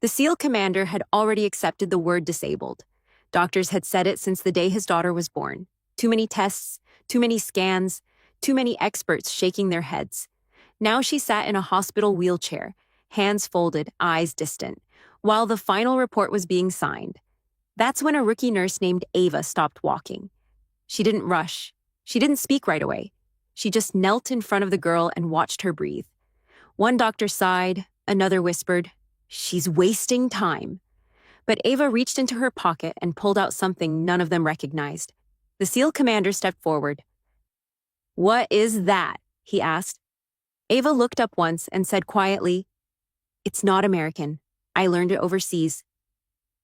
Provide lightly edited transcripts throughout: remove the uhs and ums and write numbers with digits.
The SEAL commander had already accepted the word disabled. Doctors had said it since the day his daughter was born. Too many tests, too many scans, too many experts shaking their heads. Now she sat in a hospital wheelchair, hands folded, eyes distant, while the final report was being signed. That's when a rookie nurse named Ava stopped walking. She didn't rush. She didn't speak right away. She just knelt in front of the girl and watched her breathe. One doctor sighed, another whispered, "She's wasting time." But Ava reached into her pocket and pulled out something none of them recognized. The SEAL commander stepped forward. "What is that?" he asked. Ava looked up once and said quietly, "It's not American. I learned it overseas."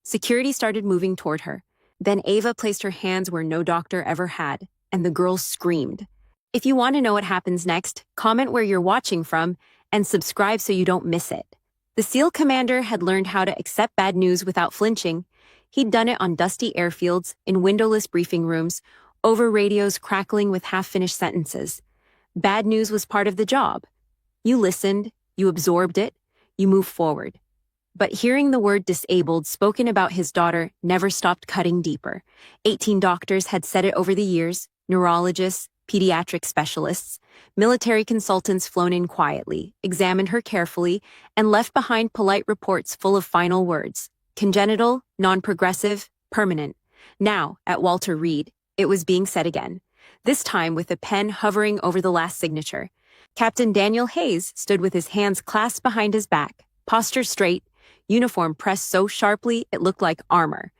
Security started moving toward her. Then Ava placed her hands where no doctor ever had, and the girl screamed. If you want to know what happens next, comment where you're watching from and subscribe so you don't miss it. The SEAL commander had learned how to accept bad news without flinching. He'd done it on dusty airfields, in windowless briefing rooms, over radios crackling with half-finished sentences. Bad news was part of the job. You listened, you absorbed it, you moved forward. But hearing the word disabled spoken about his daughter never stopped cutting deeper. 18 doctors had said it over the years, neurologists, pediatric specialists, military consultants flown in quietly, examined her carefully, and left behind polite reports full of final words. Congenital, non-progressive, permanent. Now, at Walter Reed, it was being said again, this time with a pen hovering over the last signature. Captain Daniel Hayes stood with his hands clasped behind his back, posture straight, uniform pressed so sharply it looked like armor.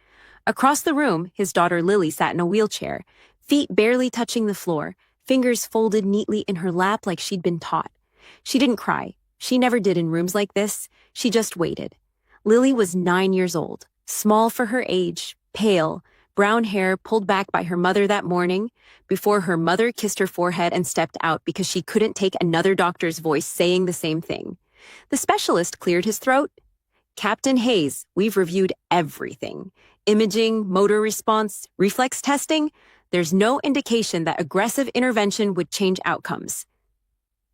Across the room, his daughter Lily sat in a wheelchair, feet barely touching the floor, fingers folded neatly in her lap like she'd been taught. She didn't cry. She never did in rooms like this. She just waited. Lily was 9 years old, small for her age, pale, brown hair pulled back by her mother that morning, before her mother kissed her forehead and stepped out because she couldn't take another doctor's voice saying the same thing. The specialist cleared his throat. "Captain Hayes, we've reviewed everything. Imaging, motor response, reflex testing. There's no indication that aggressive intervention would change outcomes."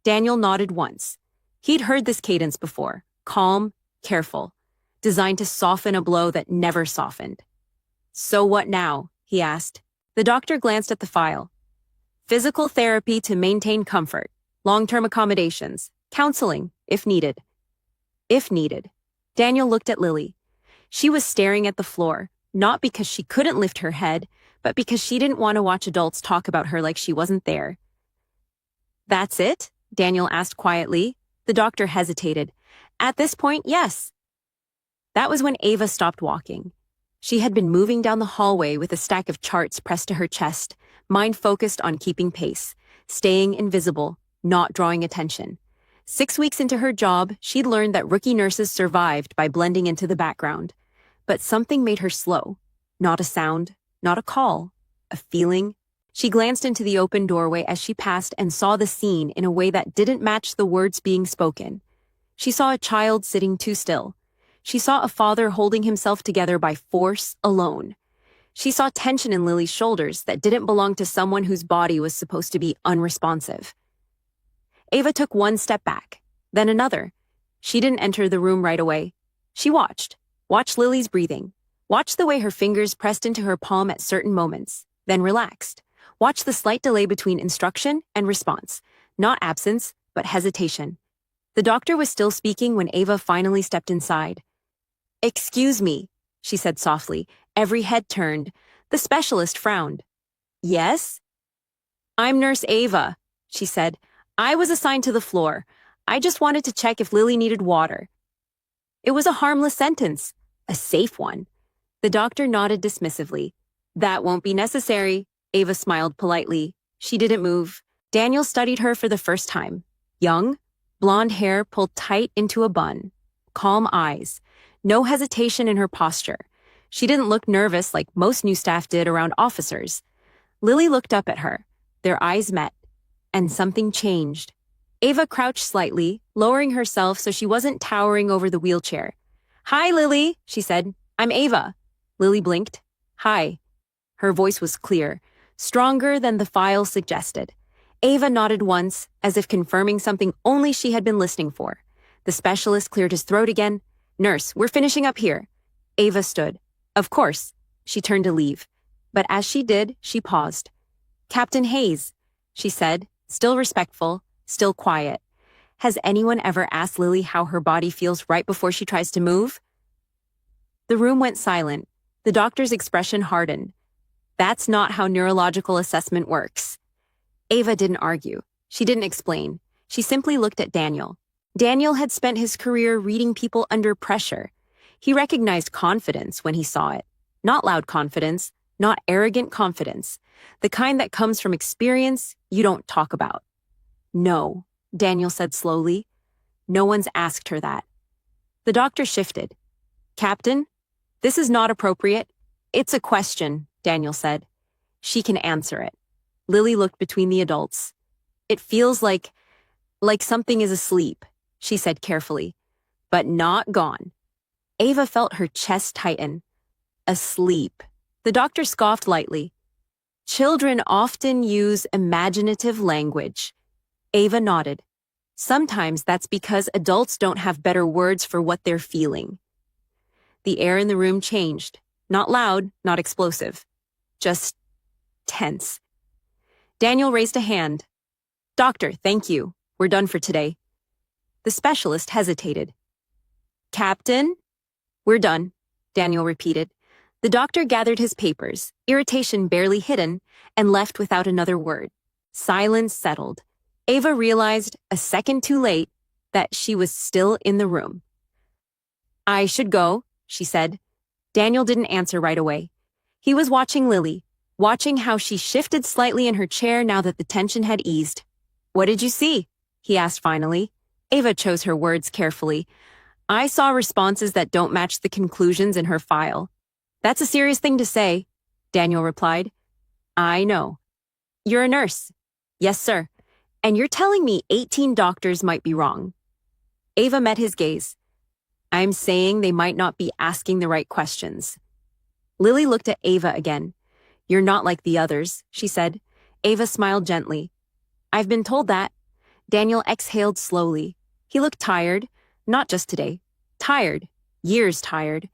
Daniel nodded once. He'd heard this cadence before, calm, careful, designed to soften a blow that never softened. "So what now?" he asked. The doctor glanced at the file. "Physical therapy to maintain comfort, long-term accommodations, counseling, if needed." If needed. Daniel looked at Lily. She was staring at the floor, not because she couldn't lift her head, but because she didn't want to watch adults talk about her like she wasn't there. "That's it?" Daniel asked quietly. The doctor hesitated. "At this point, yes." That was when Ava stopped walking. She had been moving down the hallway with a stack of charts pressed to her chest, mind focused on keeping pace, staying invisible, not drawing attention. 6 weeks into her job, she'd learned that rookie nurses survived by blending into the background. But something made her slow. Not a sound, not a call, a feeling. She glanced into the open doorway as she passed and saw the scene in a way that didn't match the words being spoken. She saw a child sitting too still. She saw a father holding himself together by force alone. She saw tension in Lily's shoulders that didn't belong to someone whose body was supposed to be unresponsive. Ava took one step back, then another. She didn't enter the room right away. She watched Lily's breathing, watched the way her fingers pressed into her palm at certain moments, then relaxed. Watched the slight delay between instruction and response, not absence, but hesitation. The doctor was still speaking when Ava finally stepped inside. "Excuse me," she said softly. Every head turned. The specialist frowned. "Yes?" "I'm Nurse Ava," she said. "I was assigned to the floor. I just wanted to check if Lily needed water." It was a harmless sentence, a safe one. The doctor nodded dismissively. "That won't be necessary." Ava smiled politely. She didn't move. Daniel studied her for the first time. Young, blonde hair pulled tight into a bun. Calm eyes. No hesitation in her posture. She didn't look nervous like most new staff did around officers. Lily looked up at her. Their eyes met. And something changed. Ava crouched slightly, lowering herself so she wasn't towering over the wheelchair. "Hi, Lily," she said. "I'm Ava." Lily blinked. "Hi." Her voice was clear, stronger than the file suggested. Ava nodded once, as if confirming something only she had been listening for. The specialist cleared his throat again. Nurse, we're finishing up here. Ava stood. Of course. She turned to leave. But as she did, she paused. Captain Hayes, she said, still respectful, still quiet. Has anyone ever asked Lily how her body feels right before she tries to move? The room went silent. The doctor's expression hardened. That's not how neurological assessment works. Ava didn't argue. She didn't explain. She simply looked at Daniel. Daniel had spent his career reading people under pressure. He recognized confidence when he saw it. Not loud confidence, not arrogant confidence. The kind that comes from experience you don't talk about. No, Daniel said slowly. No one's asked her that. The doctor shifted. Captain, this is not appropriate. It's a question, Daniel said. She can answer it. Lily looked between the adults. It feels like something is asleep, she said carefully, but not gone. Ava felt her chest tighten. Asleep. The doctor scoffed lightly. Children often use imaginative language. Ava nodded. Sometimes that's because adults don't have better words for what they're feeling. The air in the room changed. Not loud, not explosive. Just tense. Daniel raised a hand. Doctor, thank you. We're done for today. The specialist hesitated. Captain? We're done, Daniel repeated. The doctor gathered his papers, irritation barely hidden, and left without another word. Silence settled. Ava realized, a second too late, that she was still in the room. I should go, she said. Daniel didn't answer right away. He was watching Lily, watching how she shifted slightly in her chair now that the tension had eased. What did you see? He asked finally. Ava chose her words carefully. I saw responses that don't match the conclusions in her file. That's a serious thing to say, Daniel replied. I know. You're a nurse. Yes, sir. And you're telling me 18 doctors might be wrong. Ava met his gaze. I'm saying they might not be asking the right questions. Lily looked at Ava again. You're not like the others, she said. Ava smiled gently. I've been told that. Daniel exhaled slowly. He looked tired, not just today. Tired. Years tired.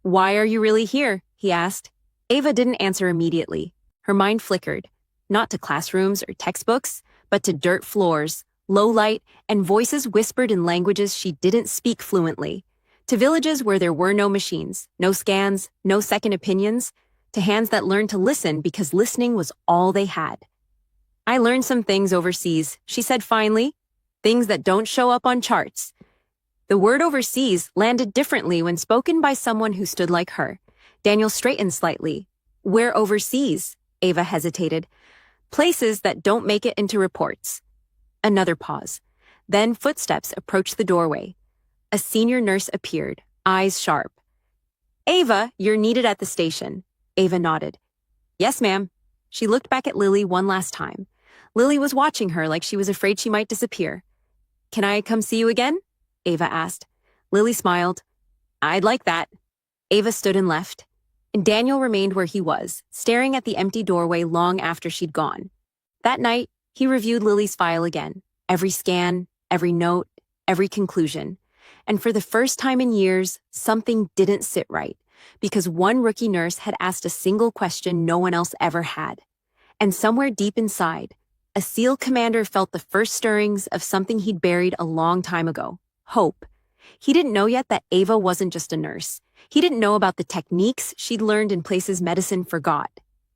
Why are you really here? He asked. Ava didn't answer immediately. Her mind flickered, not to classrooms or textbooks, but to dirt floors, low light, and voices whispered in languages she didn't speak fluently. To villages where there were no machines, no scans, no second opinions, to hands that learned to listen because listening was all they had. I learned some things overseas, she said finally. Things that don't show up on charts. The word overseas landed differently when spoken by someone who stood like her. Daniel straightened slightly. Where overseas? Ava hesitated. Places that don't make it into reports. Another pause. Then footsteps approached the doorway. A senior nurse appeared, eyes sharp. Ava, you're needed at the station. Ava nodded. Yes, ma'am. She looked back at Lily one last time. Lily was watching her like she was afraid she might disappear. Can I come see you again? Ava asked. Lily smiled. I'd like that. Ava stood and left. And Daniel remained where he was, staring at the empty doorway long after she'd gone. That night, he reviewed Lily's file again. Every scan, every note, every conclusion. And for the first time in years, something didn't sit right, because one rookie nurse had asked a single question no one else ever had. And somewhere deep inside, a SEAL commander felt the first stirrings of something he'd buried a long time ago. Hope. He didn't know yet that Ava wasn't just a nurse. He didn't know about the techniques she'd learned in places medicine forgot.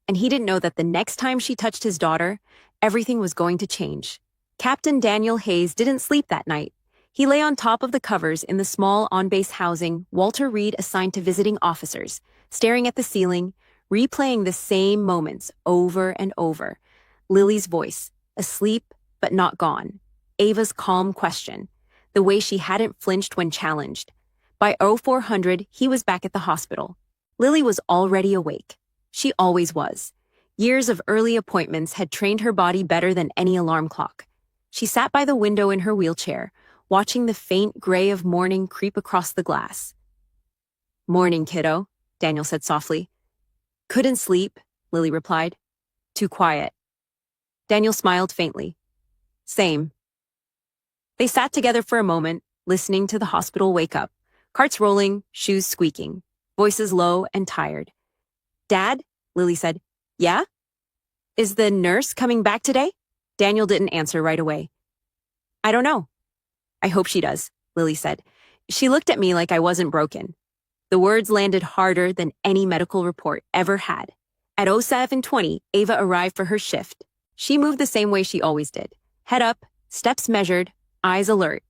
And he didn't know that the next time she touched his daughter, everything was going to change. Captain Daniel Hayes didn't sleep that night. He lay on top of the covers in the small on-base housing Walter Reed assigned to visiting officers, staring at the ceiling, replaying the same moments over and over. Lily's voice, asleep but not gone. Ava's calm question, the way she hadn't flinched when challenged. By 0400, he was back at the hospital. Lily was already awake. She always was. Years of early appointments had trained her body better than any alarm clock. She sat by the window in her wheelchair, watching the faint gray of morning creep across the glass. Morning, kiddo, Daniel said softly. Couldn't sleep, Lily replied. Too quiet. Daniel smiled faintly. Same. They sat together for a moment, listening to the hospital wake up. Carts rolling, shoes squeaking, voices low and tired. Dad? Lily said. Yeah? Is the nurse coming back today? Daniel didn't answer right away. I don't know. I hope she does, Lily said. She looked at me like I wasn't broken. The words landed harder than any medical report ever had. At 07:20, Ava arrived for her shift. She moved the same way she always did. Head up, steps measured, eyes alert.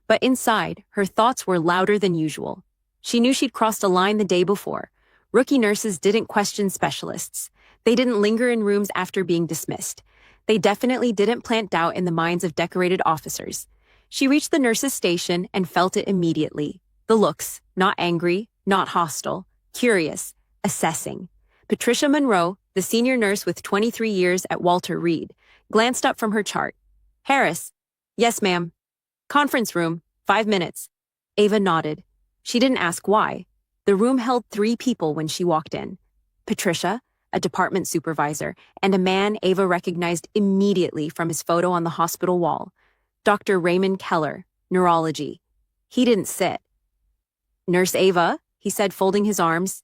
But inside, her thoughts were louder than usual. She knew she'd crossed a line the day before. Rookie nurses didn't question specialists. They didn't linger in rooms after being dismissed. They definitely didn't plant doubt in the minds of decorated officers. She reached the nurse's station and felt it immediately. The looks, not angry, not hostile, curious, assessing. Patricia Monroe, the senior nurse with 23 years at Walter Reed, glanced up from her chart. Harris. Yes, ma'am. Conference room, 5 minutes. Ava nodded. She didn't ask why. The room held 3 people when she walked in. Patricia, a department supervisor, and a man Ava recognized immediately from his photo on the hospital wall. Dr. Raymond Keller, neurology. He didn't sit. Nurse Ava, he said, folding his arms.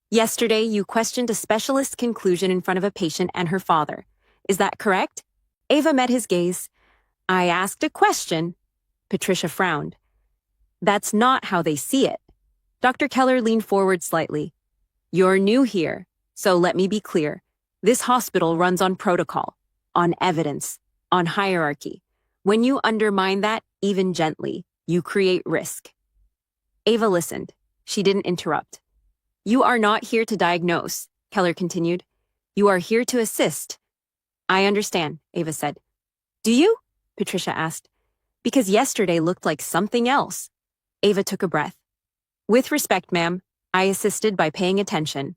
Yesterday, you questioned a specialist's conclusion in front of a patient and her father. Is that correct? Ava met his gaze. I asked a question. Patricia frowned. That's not how they see it. Dr. Keller leaned forward slightly. You're new here, so let me be clear. This hospital runs on protocol, on evidence, on hierarchy. When you undermine that, even gently, you create risk. Ava listened. She didn't interrupt. You are not here to diagnose, Keller continued. You are here to assist. I understand, Ava said. Do you? Patricia asked. Because yesterday looked like something else. Ava took a breath. With respect, ma'am, I assisted by paying attention.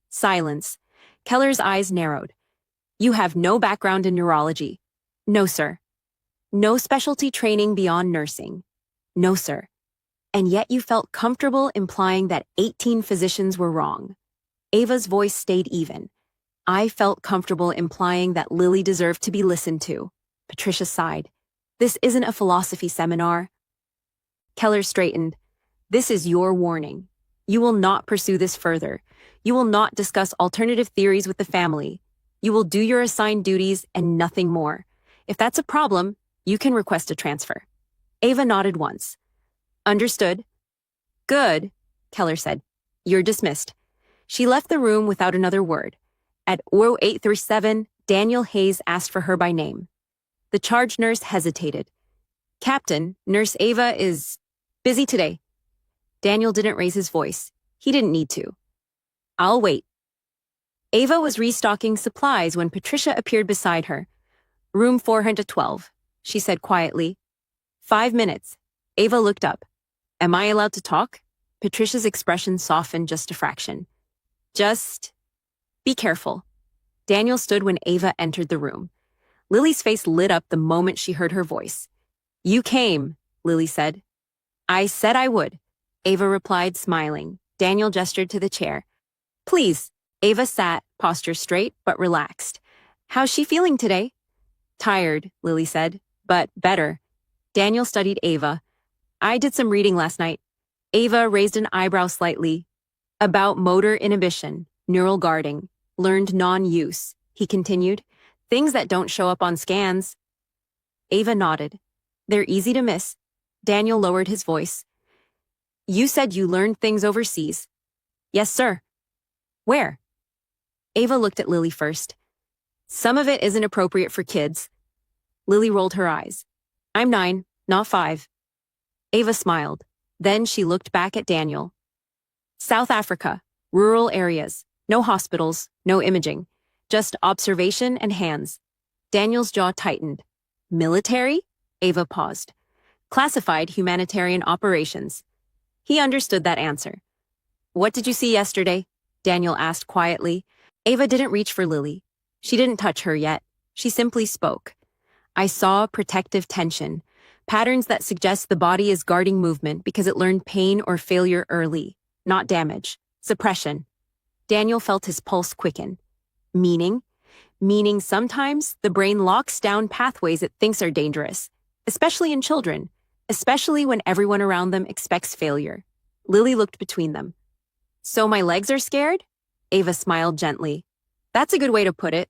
Silence. Keller's eyes narrowed. You have no background in neurology. No, sir. No specialty training beyond nursing. No, sir. And yet you felt comfortable implying that 18 physicians were wrong. Ava's voice stayed even. I felt comfortable implying that Lily deserved to be listened to. Patricia sighed. This isn't a philosophy seminar. Keller straightened. This is your warning. You will not pursue this further. You will not discuss alternative theories with the family. You will do your assigned duties and nothing more. If that's a problem, you can request a transfer. Ava nodded once. Understood. Good, Keller said. You're dismissed. She left the room without another word. At 0837, Daniel Hayes asked for her by name. The charge nurse hesitated. Captain, Nurse Ava is busy today. Daniel didn't raise his voice. He didn't need to. I'll wait. Ava was restocking supplies when Patricia appeared beside her. Room 412, she said quietly. 5 minutes. Ava looked up. Am I allowed to talk? Patricia's expression softened just a fraction. Just be careful. Daniel stood when Ava entered the room. Lily's face lit up the moment she heard her voice. You came, Lily said. I said I would, Ava replied, smiling. Daniel gestured to the chair. Please. Ava sat, posture straight but relaxed. How's she feeling today? Tired, Lily said, but better. Daniel studied Ava. I did some reading last night. Ava raised an eyebrow slightly. About motor inhibition, neural guarding, learned non-use, he continued. Things that don't show up on scans. Ava nodded. They're easy to miss. Daniel lowered his voice. You said you learned things overseas. Yes, sir. Where? Ava looked at Lily first. Some of it isn't appropriate for kids. Lily rolled her eyes. I'm 9, not 5. Ava smiled. Then she looked back at Daniel. South Africa, rural areas, no hospitals, no imaging, just observation and hands. Daniel's jaw tightened. Military? Ava paused. Classified humanitarian operations. He understood that answer. What did you see yesterday? Daniel asked quietly. Ava didn't reach for Lily. She didn't touch her yet. She simply spoke. I saw protective tension, patterns that suggest the body is guarding movement because it learned pain or failure early, not damage, suppression. Daniel felt his pulse quicken. Meaning? Meaning sometimes the brain locks down pathways it thinks are dangerous, especially in children, especially when everyone around them expects failure. Lily looked between them. So my legs are scared? Ava smiled gently. That's a good way to put it.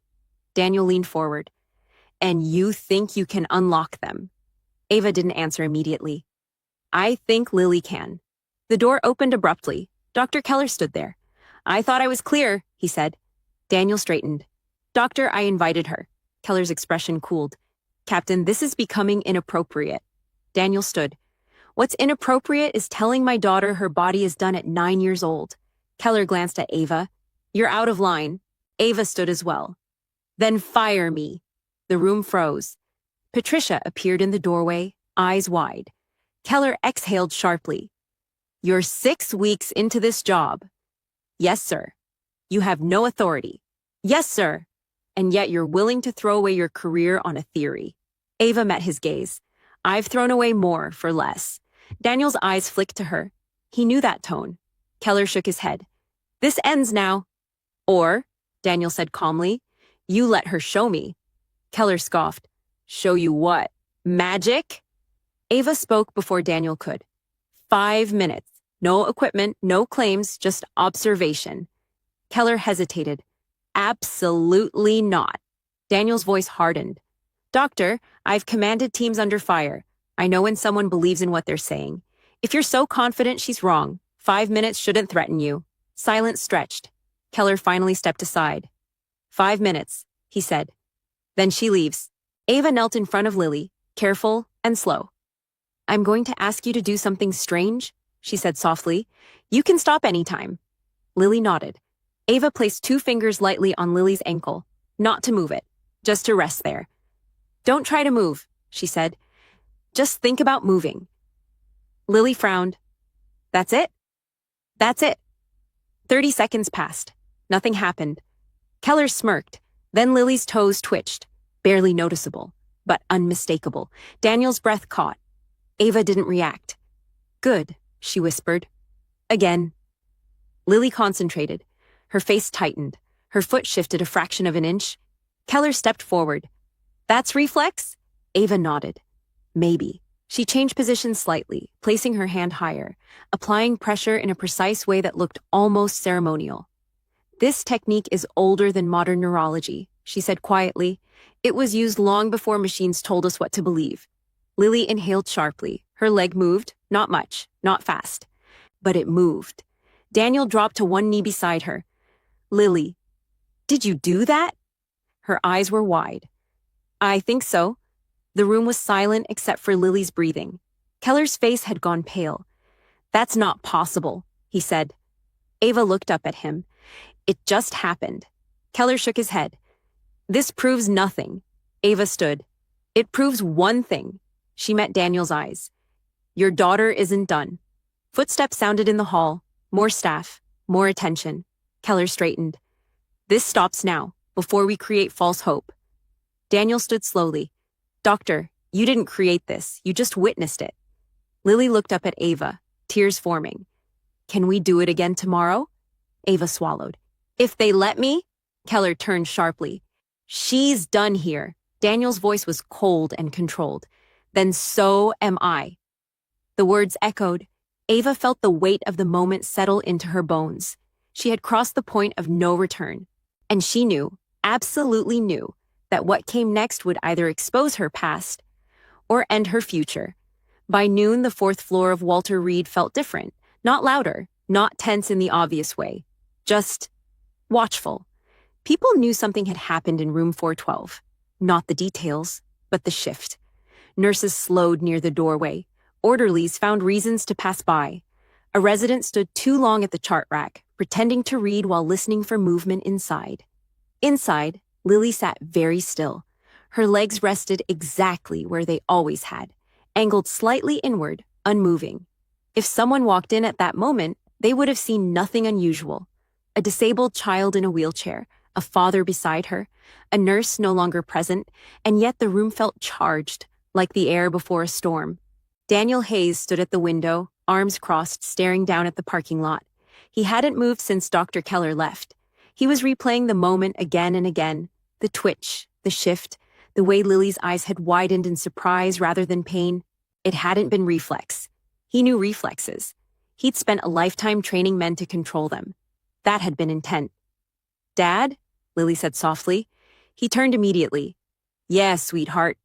Daniel leaned forward. And you think you can unlock them? Ava didn't answer immediately. I think Lily can. The door opened abruptly. Dr. Keller stood there. I thought I was clear, he said. Daniel straightened. Doctor, I invited her. Keller's expression cooled. Captain, this is becoming inappropriate. Daniel stood. What's inappropriate is telling my daughter her body is done at 9 years old. Keller glanced at Ava. You're out of line. Ava stood as well. Then fire me. The room froze. Patricia appeared in the doorway, eyes wide. Keller exhaled sharply. You're 6 weeks into this job. Yes, sir. You have no authority. Yes, sir. And yet you're willing to throw away your career on a theory. Ava met his gaze. I've thrown away more for less. Daniel's eyes flicked to her. He knew that tone. Keller shook his head. This ends now. Or, Daniel said calmly, you let her show me. Keller scoffed. Show you what? Magic? Ava spoke before Daniel could. 5 minutes. No equipment, no claims, just observation. Keller hesitated. Absolutely not. Daniel's voice hardened. Doctor, I've commanded teams under fire. I know when someone believes in what they're saying. If you're so confident she's wrong, 5 minutes shouldn't threaten you. Silence stretched. Keller finally stepped aside. 5 minutes, he said. Then she leaves. Ava knelt in front of Lily, careful and slow. I'm going to ask you to do something strange, she said softly. You can stop anytime. Lily nodded. Ava placed 2 fingers lightly on Lily's ankle, not to move it, just to rest there. Don't try to move, she said. Just think about moving. Lily frowned. That's it? That's it. 30 seconds passed. Nothing happened. Keller smirked. Then Lily's toes twitched, barely noticeable, but unmistakable. Daniel's breath caught. Ava didn't react. Good, she whispered. Again. Lily concentrated. Her face tightened. Her foot shifted a fraction of an inch. Keller stepped forward. That's reflex? Ava nodded. Maybe. She changed position slightly, placing her hand higher, applying pressure in a precise way that looked almost ceremonial. This technique is older than modern neurology, she said quietly. It was used long before machines told us what to believe. Lily inhaled sharply. Her leg moved, not much, not fast. But it moved. Daniel dropped to one knee beside her. Lily, did you do that? Her eyes were wide. I think so. The room was silent except for Lily's breathing. Keller's face had gone pale. That's not possible, he said. Ava looked up at him. It just happened. Keller shook his head. This proves nothing. Ava stood. It proves one thing. She met Daniel's eyes. Your daughter isn't done. Footsteps sounded in the hall. More staff. More attention. Keller straightened. This stops now, before we create false hope. Daniel stood slowly. Doctor, you didn't create this. You just witnessed it. Lily looked up at Ava, tears forming. Can we do it again tomorrow? Ava swallowed. If they let me? Keller turned sharply. She's done here. Daniel's voice was cold and controlled. Then so am I. The words echoed. Ava felt the weight of the moment settle into her bones. She had crossed the point of no return. And she knew, absolutely knew, that what came next would either expose her past or end her future. By noon, the 4th floor of Walter Reed felt different. Not louder, not tense in the obvious way. Just watchful. People knew something had happened in room 412. Not the details, but the shift. Nurses slowed near the doorway. Orderlies found reasons to pass by. A resident stood too long at the chart rack, pretending to read while listening for movement inside. Inside, Lily sat very still. Her legs rested exactly where they always had, angled slightly inward, unmoving. If someone walked in at that moment, they would have seen nothing unusual. A disabled child in a wheelchair, a father beside her, a nurse no longer present, and yet the room felt charged, like the air before a storm. Daniel Hayes stood at the window, arms crossed, staring down at the parking lot. He hadn't moved since Dr. Keller left. He was replaying the moment again and again. The twitch, the shift, the way Lily's eyes had widened in surprise rather than pain. It hadn't been reflex. He knew reflexes. He'd spent a lifetime training men to control them. That had been intent. "Dad?" Lily said softly. He turned immediately. "Yeah, sweetheart."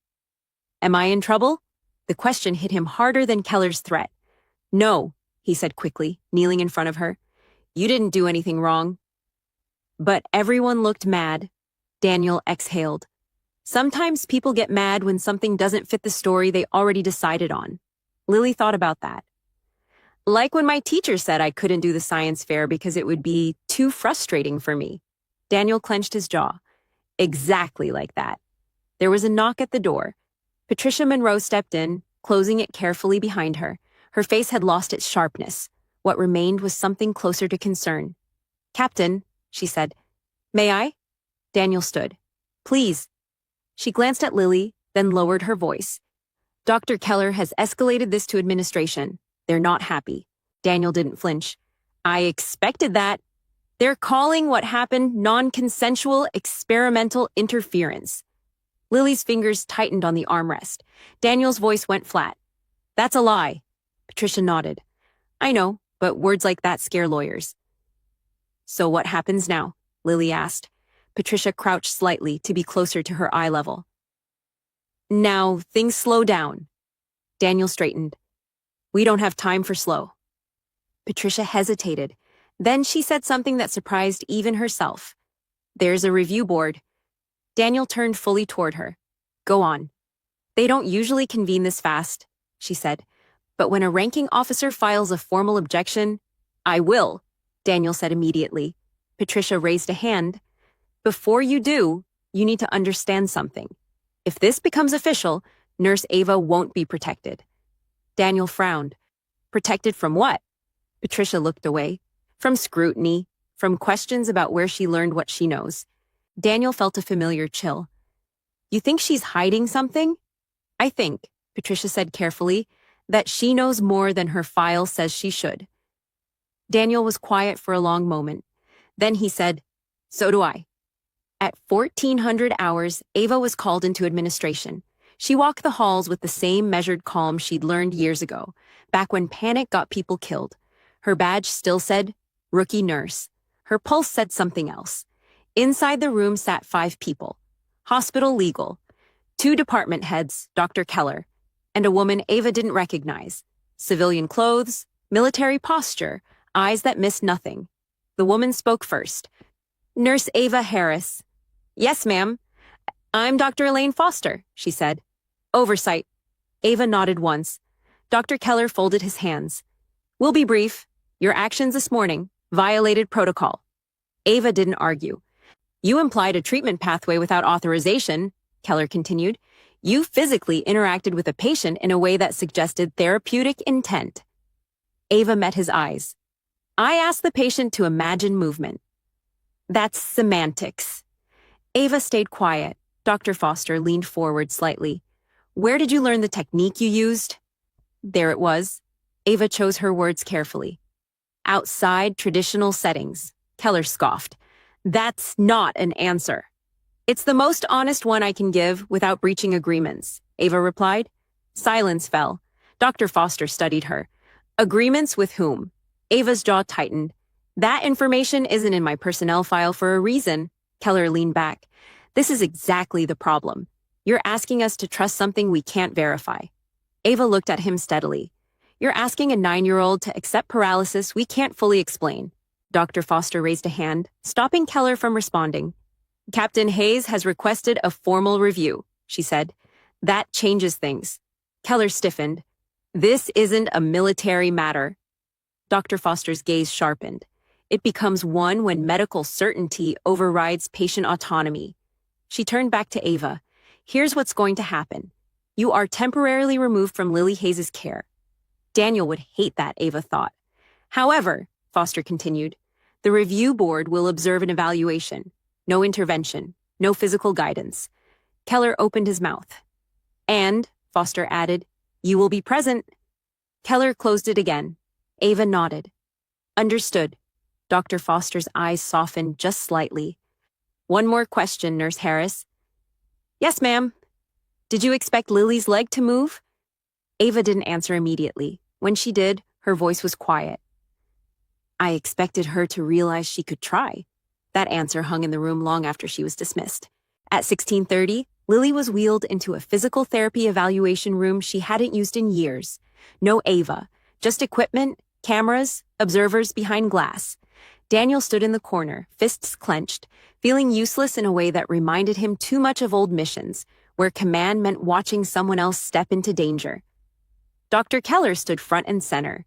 "Am I in trouble?" The question hit him harder than Keller's threat. "No," he said quickly, kneeling in front of her. "You didn't do anything wrong." But everyone looked mad. Daniel exhaled. Sometimes people get mad when something doesn't fit the story they already decided on. Lily thought about that. Like when my teacher said I couldn't do the science fair because it would be too frustrating for me. Daniel clenched his jaw. Exactly like that. There was a knock at the door. Patricia Monroe stepped in, closing it carefully behind her. Her face had lost its sharpness. What remained was something closer to concern. "Captain," she said. "May I?" Daniel stood. "Please." She glanced at Lily, then lowered her voice. "Dr. Keller has escalated this to administration. They're not happy." Daniel didn't flinch. "I expected that. They're calling what happened non-consensual experimental interference." Lily's fingers tightened on the armrest. Daniel's voice went flat. "That's a lie." Patricia nodded. "I know, but words like that scare lawyers." "So what happens now?" Lily asked. Patricia crouched slightly to be closer to her eye level. "Now, things slow down." Daniel straightened. "We don't have time for slow." Patricia hesitated. Then she said something that surprised even herself. "There's a review board." Daniel turned fully toward her. "Go on." "They don't usually convene this fast," she said. "But when a ranking officer files a formal objection, I will," Daniel said immediately. Patricia raised a hand. "Before you do, you need to understand something. If this becomes official, Nurse Ava won't be protected." Daniel frowned. "Protected from what?" Patricia looked away. "From scrutiny, from questions about where she learned what she knows." Daniel felt a familiar chill. "You think she's hiding something?" "I think," Patricia said carefully, "that she knows more than her file says she should." Daniel was quiet for a long moment. Then he said, "So do I." At 1400 hours, Ava was called into administration. She walked the halls with the same measured calm she'd learned years ago, back when panic got people killed. Her badge still said, "Rookie Nurse." Her pulse said something else. Inside the room sat 5 people. Hospital legal. 2 department heads, Dr. Keller, and a woman Ava didn't recognize. Civilian clothes, military posture, eyes that missed nothing. The woman spoke first. "Nurse Ava Harris." "Yes, ma'am." "I'm Dr. Elaine Foster," she said. "Oversight." Ava nodded once. Dr. Keller folded his hands. "We'll be brief. Your actions this morning violated protocol." Ava didn't argue. "You implied a treatment pathway without authorization," Keller continued. "You physically interacted with a patient in a way that suggested therapeutic intent." Ava met his eyes. "I asked the patient to imagine movement." "That's semantics." Ava stayed quiet. Dr. Foster leaned forward slightly. "Where did you learn the technique you used?" There it was. Ava chose her words carefully. "Outside traditional settings," Keller scoffed. "That's not an answer." "It's the most honest one I can give without breaching agreements," Ava replied. Silence fell. Dr. Foster studied her. "Agreements with whom?" Ava's jaw tightened. "That information isn't in my personnel file for a reason." Keller leaned back. "This is exactly the problem. You're asking us to trust something we can't verify." Ava looked at him steadily. "You're asking a 9-year-old to accept paralysis we can't fully explain." Dr. Foster raised a hand, stopping Keller from responding. "Captain Hayes has requested a formal review," she said. "That changes things." Keller stiffened. "This isn't a military matter." Dr. Foster's gaze sharpened. "It becomes one when medical certainty overrides patient autonomy." She turned back to Ava. "Here's what's going to happen. You are temporarily removed from Lily Hayes' care." Daniel would hate that, Ava thought. "However," Foster continued, "the review board will observe an evaluation. No intervention, no physical guidance." Keller opened his mouth. "And," Foster added, "you will be present." Keller closed it again. Ava nodded. "Understood." Dr. Foster's eyes softened just slightly. "One more question, Nurse Harris." "Yes, ma'am." "Did you expect Lily's leg to move?" Ava didn't answer immediately. When she did, her voice was quiet. I expected her to realize she could try. That answer hung in the room long after she was dismissed. At 16:30, Lily was wheeled into a physical therapy evaluation room she hadn't used in years. No Ava, just equipment, cameras, observers behind glass. Daniel stood in the corner, fists clenched, feeling useless in a way that reminded him too much of old missions, where command meant watching someone else step into danger. Dr. Keller stood front and center.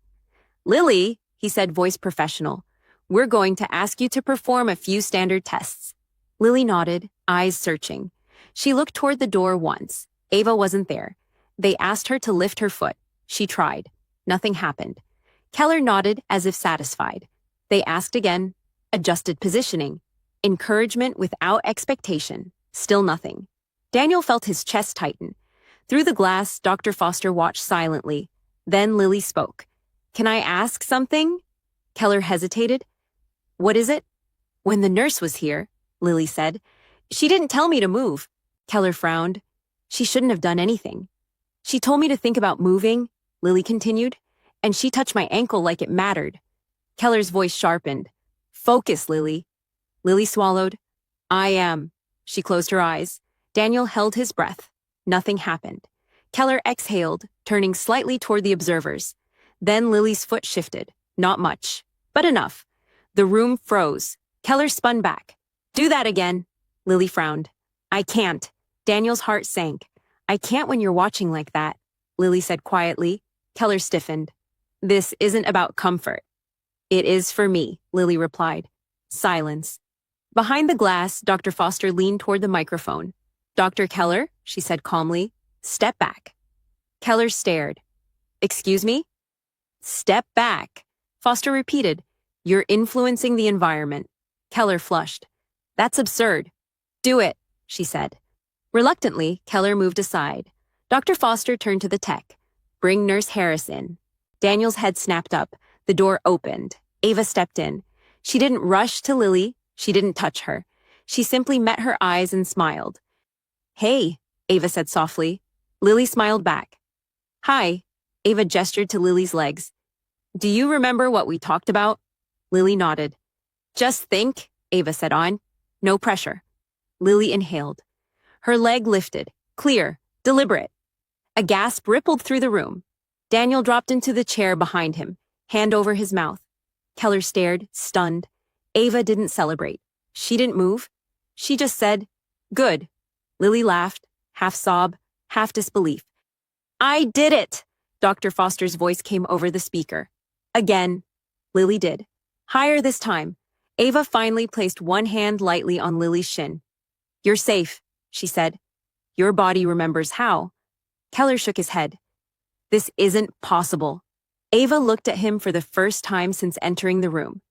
Lily, he said, voice professional, we're going to ask you to perform a few standard tests. Lily nodded, eyes searching. She looked toward the door once. Ava wasn't there. They asked her to lift her foot. She tried. Nothing happened. Keller nodded as if satisfied. They asked again. Adjusted positioning. Encouragement without expectation. Still nothing. Daniel felt his chest tighten. Through the glass, Dr. Foster watched silently. Then Lily spoke. Can I ask something? Keller hesitated. What is it? When the nurse was here, Lily said, she didn't tell me to move. Keller frowned. She shouldn't have done anything. She told me to think about moving, Lily continued, and she touched my ankle like it mattered. Keller's voice sharpened. Focus, Lily. Lily swallowed. I am. She closed her eyes. Daniel held his breath. Nothing happened. Keller exhaled, turning slightly toward the observers. Then Lily's foot shifted. Not much, but enough. The room froze. Keller spun back. Do that again. Lily frowned. I can't. Daniel's heart sank. I can't when you're watching like that, Lily said quietly. Keller stiffened. This isn't about comfort. It is for me, Lily replied. Silence. Behind the glass, Dr. Foster leaned toward the microphone. Dr. Keller, she said calmly, step back. Keller stared. Excuse me? Step back. Foster repeated. You're influencing the environment. Keller flushed. That's absurd. Do it, she said. Reluctantly, Keller moved aside. Dr. Foster turned to the tech. Bring Nurse Harris in. Daniel's head snapped up. The door opened. Ava stepped in. She didn't rush to Lily. She didn't touch her. She simply met her eyes and smiled. Hey, Ava said softly. Lily smiled back. Hi, Ava gestured to Lily's legs. Do you remember what we talked about? Lily nodded. Just think, Ava said on. No pressure. Lily inhaled. Her leg lifted, clear, deliberate. A gasp rippled through the room. Daniel dropped into the chair behind him, hand over his mouth. Keller stared, stunned. Ava didn't celebrate. She didn't move. She just said, good. Lily laughed, half sob, half disbelief. I did it! Dr. Foster's voice came over the speaker. Again. Lily did. Higher this time. Ava finally placed one hand lightly on Lily's shin. You're safe, she said. Your body remembers how. Keller shook his head. This isn't possible. Ava looked at him for the first time since entering the room.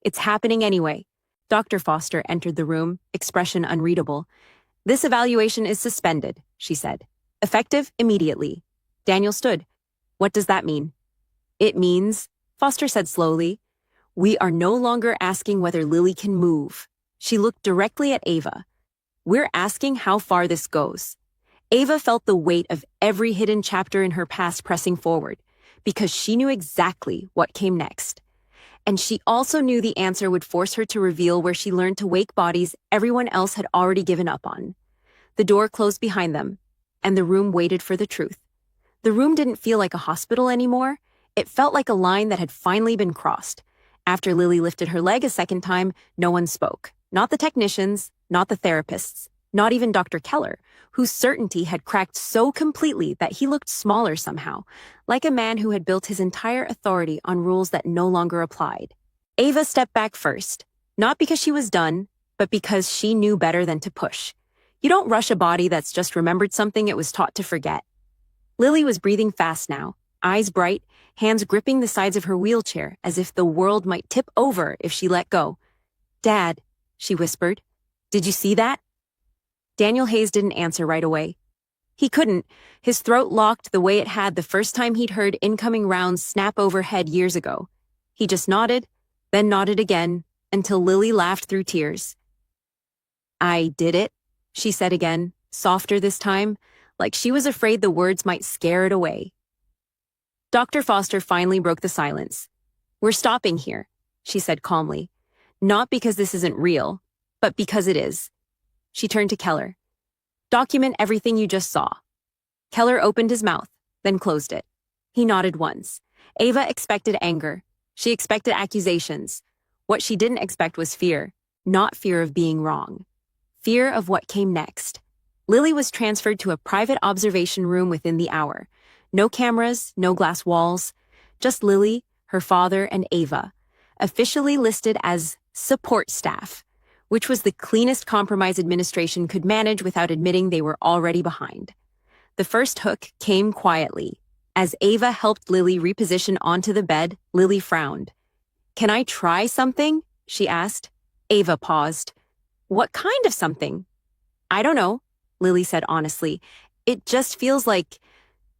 It's happening anyway. Dr. Foster entered the room, expression unreadable. This evaluation is suspended, she said. Effective immediately. Daniel stood. What does that mean? It means, Foster said slowly, we are no longer asking whether Lily can move. She looked directly at Ava. We're asking how far this goes. Ava felt the weight of every hidden chapter in her past pressing forward, because she knew exactly what came next. And she also knew the answer would force her to reveal where she learned to wake bodies everyone else had already given up on. The door closed behind them, and the room waited for the truth. The room didn't feel like a hospital anymore. It felt like a line that had finally been crossed. After Lily lifted her leg a second time, no one spoke. Not the technicians, not the therapists, not even Dr. Keller, whose certainty had cracked so completely that he looked smaller somehow, like a man who had built his entire authority on rules that no longer applied. Ava stepped back first, not because she was done, but because she knew better than to push. You don't rush a body that's just remembered something it was taught to forget. Lily was breathing fast now, eyes bright, hands gripping the sides of her wheelchair as if the world might tip over if she let go. Dad, she whispered, did you see that? Daniel Hayes didn't answer right away. He couldn't. His throat locked the way it had the first time he'd heard incoming rounds snap overhead years ago. He just nodded, then nodded again, until Lily laughed through tears. I did it, she said again, softer this time, like she was afraid the words might scare it away. Dr. Foster finally broke the silence. We're stopping here, she said calmly. Not because this isn't real, but because it is. She turned to Keller. Document everything you just saw. Keller opened his mouth, then closed it. He nodded once. Ava expected anger. She expected accusations. What she didn't expect was fear, not fear of being wrong. Fear of what came next. Lily was transferred to a private observation room within the hour. No cameras, no glass walls. Just Lily, her father, and Ava, officially listed as support staff, which was the cleanest compromise administration could manage without admitting they were already behind. The first hook came quietly. As Ava helped Lily reposition onto the bed, Lily frowned. Can I try something? She asked. Ava paused. What kind of something? I don't know, Lily said honestly. It just feels like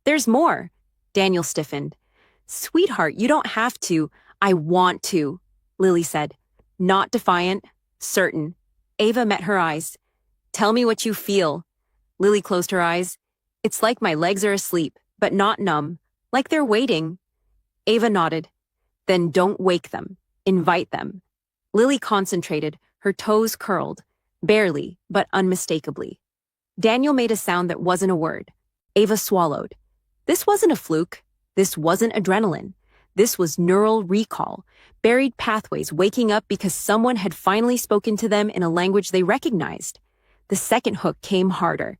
there's more. Daniel stiffened. Sweetheart, you don't have to. I want to, Lily said. Not defiant, certain. Ava met her eyes. Tell me what you feel. Lily closed her eyes. It's like my legs are asleep, but not numb, like they're waiting. Ava nodded. Then don't wake them. Invite them. Lily concentrated, her toes curled, barely, but unmistakably. Daniel made a sound that wasn't a word. Ava swallowed. This wasn't a fluke. This wasn't adrenaline. This was neural recall, buried pathways waking up because someone had finally spoken to them in a language they recognized. The second hook came harder.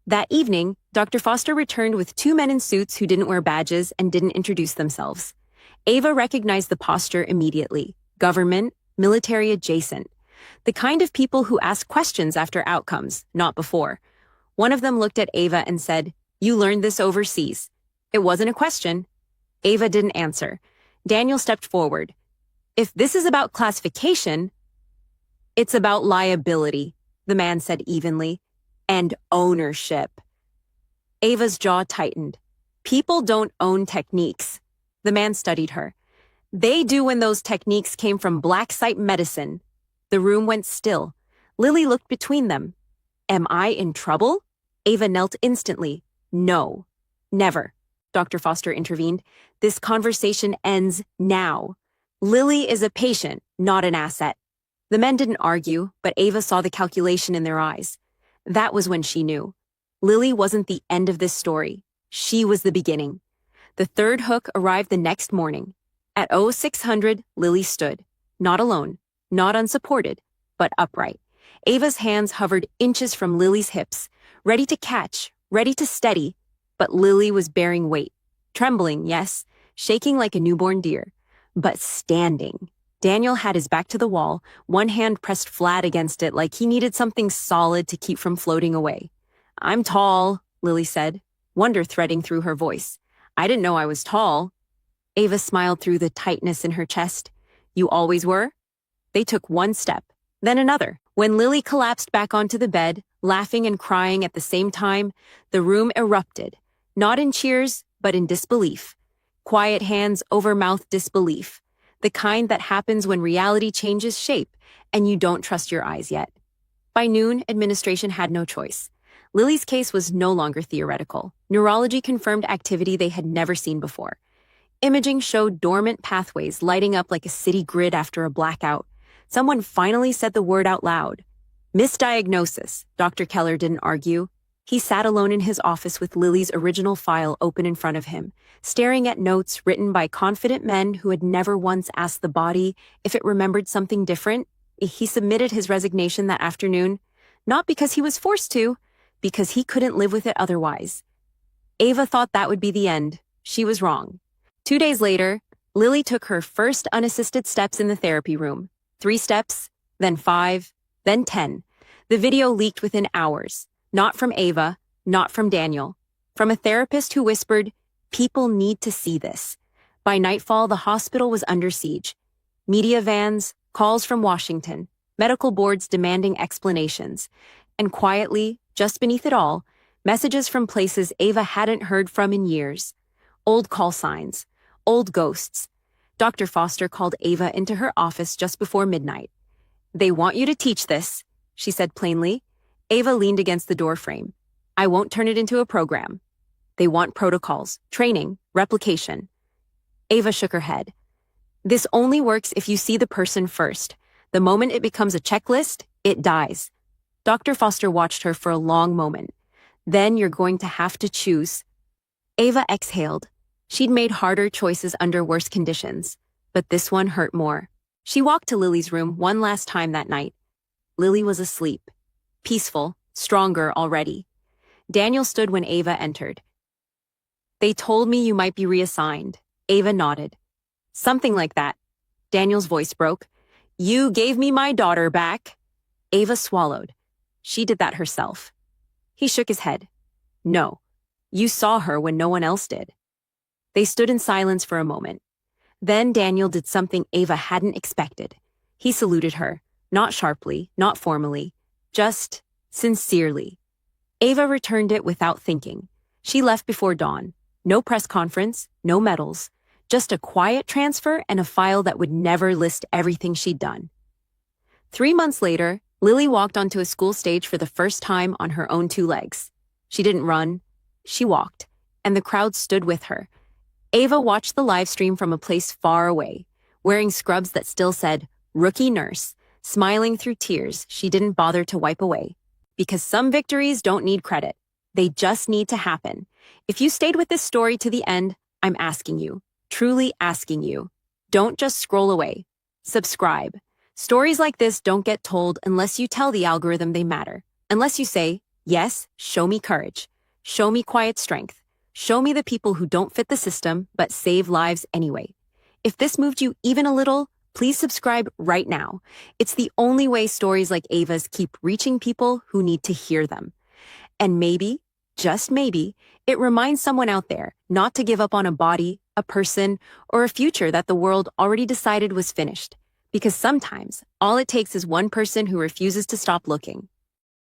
That evening, Dr. Foster returned with two men in suits who didn't wear badges and didn't introduce themselves. Ava recognized the posture immediately. Government, military adjacent. The kind of people who ask questions after outcomes, not before. One of them looked at Ava and said, "You learned this overseas." It wasn't a question. Ava didn't answer. Daniel stepped forward. If this is about classification, it's about liability, the man said evenly, and ownership. Ava's jaw tightened. People don't own techniques. The man studied her. They do when those techniques came from black site medicine. The room went still. Lily looked between them. Am I in trouble? Ava knelt instantly. No. Never. Dr. Foster intervened. This conversation ends now. Lily is a patient, not an asset. The men didn't argue, but Ava saw the calculation in their eyes. That was when she knew. Lily wasn't the end of this story. She was the beginning. The third hook arrived the next morning. At 0600, Lily stood. Not alone, not unsupported, but upright. Ava's hands hovered inches from Lily's hips, ready to catch, ready to steady. But Lily was bearing weight. Trembling, yes, shaking like a newborn deer, but standing. Daniel had his back to the wall, one hand pressed flat against it like he needed something solid to keep from floating away. I'm tall, Lily said, wonder threading through her voice. I didn't know I was tall. Ava smiled through the tightness in her chest. You always were? They took one step, then another. When Lily collapsed back onto the bed, laughing and crying at the same time, the room erupted. Not in cheers, but in disbelief. Quiet hands over mouth disbelief. The kind that happens when reality changes shape and you don't trust your eyes yet. By noon, administration had no choice. Lily's case was no longer theoretical. Neurology confirmed activity they had never seen before. Imaging showed dormant pathways lighting up like a city grid after a blackout. Someone finally said the word out loud. Misdiagnosis, Dr. Keller didn't argue. He sat alone in his office with Lily's original file open in front of him, staring at notes written by confident men who had never once asked the body if it remembered something different. He submitted his resignation that afternoon, not because he was forced to, because he couldn't live with it otherwise. Ava thought that would be the end. She was wrong. 2 days later, Lily took her first unassisted steps in the therapy room. 3 steps, then 5, then 10. The video leaked within hours. Not from Ava, not from Daniel. From a therapist who whispered, people need to see this. By nightfall, the hospital was under siege. Media vans, calls from Washington, medical boards demanding explanations. And quietly, just beneath it all, messages from places Ava hadn't heard from in years. Old call signs, old ghosts. Dr. Foster called Ava into her office just before midnight. They want you to teach this, she said plainly. Ava leaned against the doorframe. I won't turn it into a program. They want protocols, training, replication. Ava shook her head. This only works if you see the person first. The moment it becomes a checklist, it dies. Dr. Foster watched her for a long moment. Then you're going to have to choose. Ava exhaled. She'd made harder choices under worse conditions, but this one hurt more. She walked to Lily's room one last time that night. Lily was asleep. Peaceful, stronger already. Daniel stood when Ava entered. They told me you might be reassigned. Ava nodded. Something like that. Daniel's voice broke. You gave me my daughter back. Ava swallowed. She did that herself. He shook his head. No. You saw her when no one else did. They stood in silence for a moment. Then Daniel did something Ava hadn't expected. He saluted her, not sharply, not formally, just sincerely. Ava returned it without thinking. She left before dawn. No press conference, no medals, just a quiet transfer and a file that would never list everything she'd done. 3 months later, Lily walked onto a school stage for the first time on her own 2 legs. She didn't run. She walked, and the crowd stood with her. Ava watched the live stream from a place far away, wearing scrubs that still said, Rookie Nurse, smiling through tears she didn't bother to wipe away. Because some victories don't need credit. They just need to happen. If you stayed with this story to the end, I'm asking you, truly asking you, don't just scroll away. Subscribe. Stories like this don't get told unless you tell the algorithm they matter. Unless you say, yes, show me courage. Show me quiet strength. Show me the people who don't fit the system but save lives anyway. If this moved you even a little, please subscribe right now. It's the only way stories like Ava's keep reaching people who need to hear them. And maybe, just maybe, it reminds someone out there not to give up on a body, a person, or a future that the world already decided was finished. Because sometimes, all it takes is one person who refuses to stop looking.